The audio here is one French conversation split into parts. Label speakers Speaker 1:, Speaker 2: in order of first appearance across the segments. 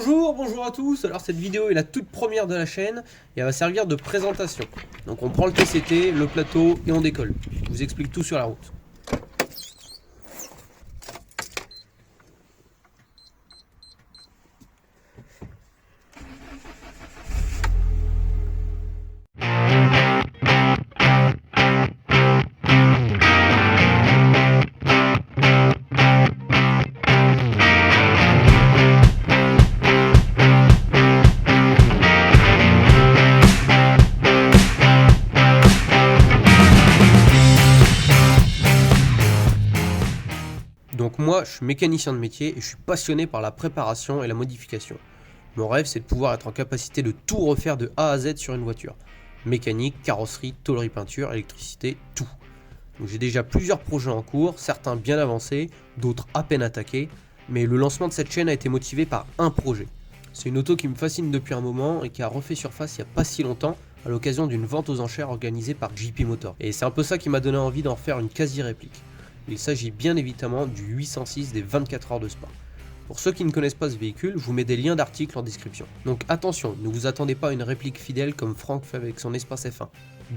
Speaker 1: Bonjour à tous. Alors cette vidéo est la toute première de la chaîne et elle va servir de présentation. Donc on prend le TCT, le plateau et on décolle. Je vous explique tout sur la route. Donc moi, je suis mécanicien de métier et je suis passionné par la préparation et la modification. Mon rêve, c'est de pouvoir être en capacité de tout refaire de A à Z sur une voiture. Mécanique, carrosserie, tôlerie peinture, électricité, tout. Donc j'ai déjà plusieurs projets en cours, certains bien avancés, d'autres à peine attaqués, mais le lancement de cette chaîne a été motivé par un projet. C'est une auto qui me fascine depuis un moment et qui a refait surface il n'y a pas si longtemps à l'occasion d'une vente aux enchères organisée par JP Motor. Et c'est un peu ça qui m'a donné envie d'en faire une quasi-réplique. Il s'agit bien évidemment du 806 des 24 heures de Spa. Pour ceux qui ne connaissent pas ce véhicule, je vous mets des liens d'articles en description. Donc attention, ne vous attendez pas à une réplique fidèle comme Franck fait avec son Espace F1.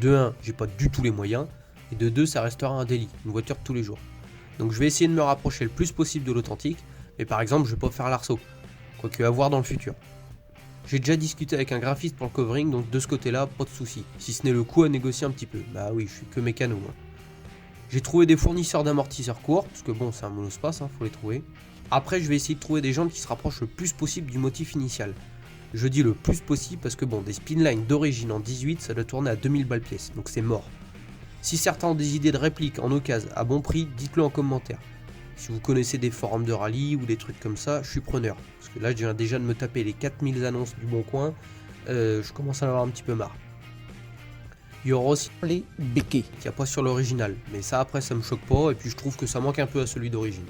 Speaker 1: De 1, j'ai pas du tout les moyens, et de 2, ça restera un délit, une voiture de tous les jours. Donc je vais essayer de me rapprocher le plus possible de l'authentique, mais par exemple je vais pas faire l'arceau, quoique à voir dans le futur. J'ai déjà discuté avec un graphiste pour le covering, donc de ce côté-là, pas de soucis, si ce n'est le coût à négocier un petit peu. Bah oui, je suis que mécano. J'ai trouvé des fournisseurs d'amortisseurs courts, parce que bon, c'est un monospace, faut les trouver. Après, je vais essayer de trouver des jantes qui se rapprochent le plus possible du motif initial. Je dis le plus possible parce que bon, des spinlines d'origine en 18, ça doit tourner à 2000 balles pièce, donc c'est mort. Si certains ont des idées de répliques en occasion à bon prix, dites-le en commentaire. Si vous connaissez des forums de rallye ou des trucs comme ça, je suis preneur. Parce que là, je viens déjà de me taper les 4000 annonces du Bon Coin, je commence à en avoir un petit peu marre. Il y aura aussi les béquets, qu'il n'y a pas sur l'original, mais ça après ça me choque pas et puis je trouve que ça manque un peu à celui d'origine.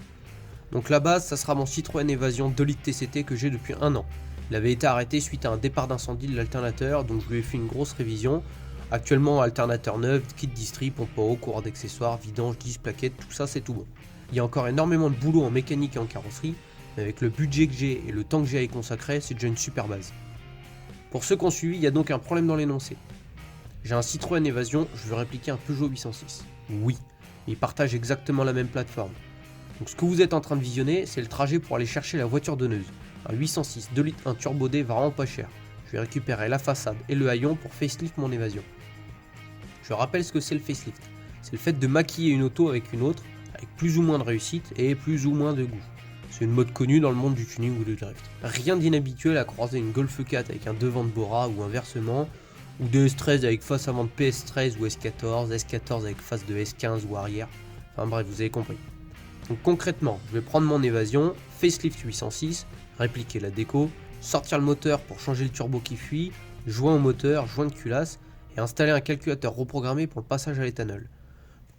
Speaker 1: Donc la base, ça sera mon Citroën Evasion 2 litres TCT que j'ai depuis un an. Il avait été arrêté suite à un départ d'incendie de l'alternateur, donc je lui ai fait une grosse révision. Actuellement alternateur neuf, kit distri, pompe à eau, courant d'accessoires, vidange, 10 plaquettes, tout ça c'est tout bon. Il y a encore énormément de boulot en mécanique et en carrosserie, mais avec le budget que j'ai et le temps que j'ai à y consacrer, c'est déjà une super base. Pour ceux qui ont suivi, il y a donc un problème dans l'énoncé. J'ai un Citroën Evasion, je veux répliquer un Peugeot 806. Oui, ils partagent exactement la même plateforme. Donc ce que vous êtes en train de visionner, c'est le trajet pour aller chercher la voiture donneuse. Un 806 2 litres 1 turbo D vraiment pas cher. Je vais récupérer la façade et le haillon pour facelift mon Evasion. Je rappelle ce que c'est le facelift. C'est le fait de maquiller une auto avec une autre, avec plus ou moins de réussite et plus ou moins de goût. C'est une mode connue dans le monde du tuning ou du drift. Rien d'inhabituel à croiser une Golf 4 avec un devant de Bora ou inversement, ou de S13 avec face avant de PS13 ou S14, S14 avec face de S15 ou arrière, enfin bref, vous avez compris. Donc concrètement, je vais prendre mon Evasion, facelift 806, répliquer la déco, sortir le moteur pour changer le turbo qui fuit, joint au moteur, joint de culasse, et installer un calculateur reprogrammé pour le passage à l'éthanol.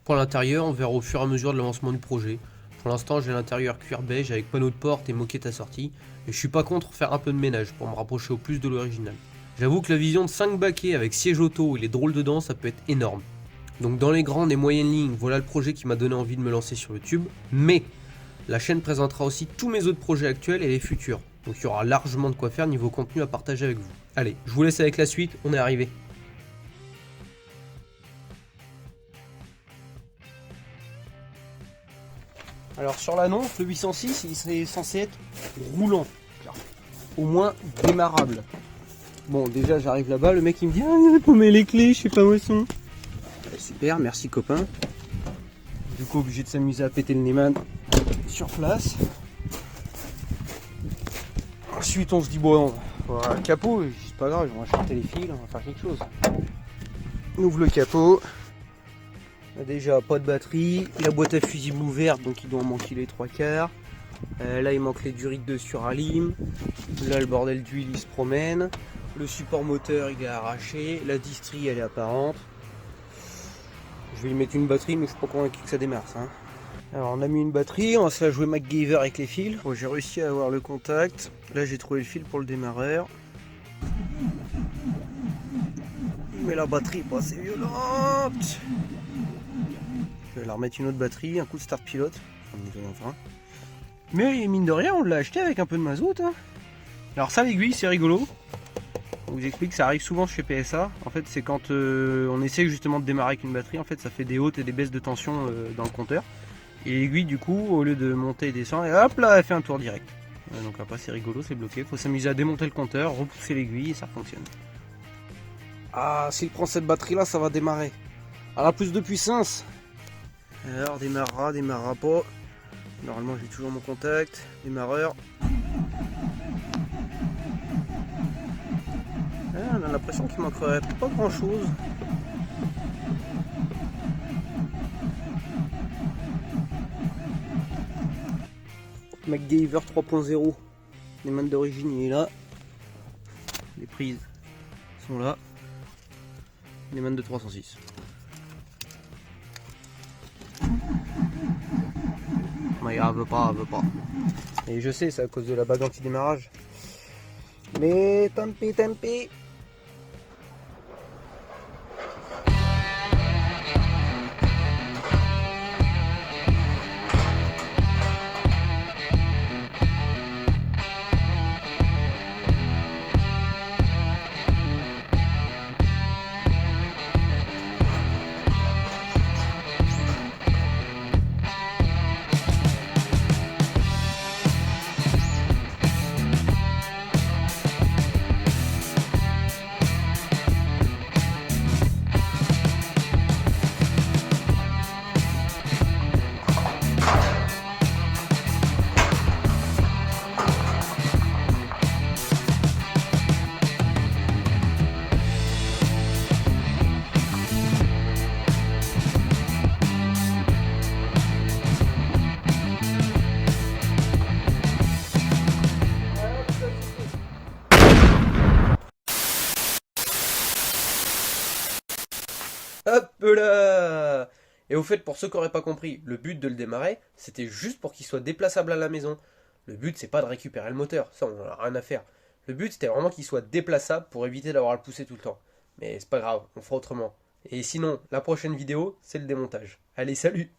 Speaker 1: Pour l'intérieur, on verra au fur et à mesure de l'avancement du projet. Pour l'instant, j'ai l'intérieur cuir beige avec panneau de porte et moquette assortie, et je suis pas contre faire un peu de ménage pour me rapprocher au plus de l'original. J'avoue que la vision de 5 baquets avec siège auto et les drôles dedans, ça peut être énorme. Donc dans les grandes et moyennes lignes, voilà le projet qui m'a donné envie de me lancer sur YouTube. Mais la chaîne présentera aussi tous mes autres projets actuels et les futurs. Donc il y aura largement de quoi faire niveau contenu à partager avec vous. Allez, je vous laisse avec la suite, on est arrivé. Alors sur l'annonce, le 806, il serait censé être roulant. Au moins démarrable. Bon, déjà j'arrive là-bas, le mec il me dit « Ah, il a paumé les clés, je sais pas où elles sont. » Super, merci copain. Du coup, obligé de s'amuser à péter le Neyman sur place. Ensuite, on se dit bon, voilà, le capot, c'est pas grave, on va acheter les fils, on va faire quelque chose. On ouvre le capot. Déjà, pas de batterie. La boîte à fusible ouverte, donc il doit en manquer les 3/4. Là, il manque les durites de suralim. Là, le bordel d'huile, il se promène. Le support moteur, il est arraché. La distrie, elle est apparente. Je vais lui mettre une batterie, mais je suis pas convaincu que ça démarre ça. Alors, on a mis une batterie, on va se la jouer MacGyver avec les fils. Bon, j'ai réussi à avoir le contact. Là, j'ai trouvé le fil pour le démarreur. Mais la batterie est pas assez violente. Je vais leur remettre une autre batterie, un coup de start pilote. Mais mine de rien, on l'a acheté avec un peu de mazout. Alors ça, l'aiguille, c'est rigolo. Je vous explique, ça arrive souvent chez PSA. En fait, c'est quand on essaie justement de démarrer avec une batterie, en fait, ça fait des hautes et des baisses de tension dans le compteur. Et l'aiguille, du coup, au lieu de monter et descendre, et hop là, elle fait un tour direct. Donc après, c'est rigolo, c'est bloqué. Faut s'amuser à démonter le compteur, repousser l'aiguille et ça fonctionne. Ah, s'il prend cette batterie là, ça va démarrer. Elle a plus de puissance. Alors, démarrera pas. Normalement, j'ai toujours mon contact, démarreur. Ah, on a l'impression qu'il manquerait pas grand chose. MacGyver 3.0. Les mains d'origine, il est là. Les prises sont là. Les mains de 306. Mais elle veut pas. Et je sais, c'est à cause de la bague anti-démarrage. Mais tant pis. Hop là! Et au fait, pour ceux qui n'auraient pas compris, le but de le démarrer, c'était juste pour qu'il soit déplaçable à la maison. Le but, c'est pas de récupérer le moteur, ça on en a rien à faire. Le but, c'était vraiment qu'il soit déplaçable pour éviter d'avoir à le pousser tout le temps. Mais c'est pas grave, on fera autrement. Et sinon, la prochaine vidéo, c'est le démontage. Allez, salut!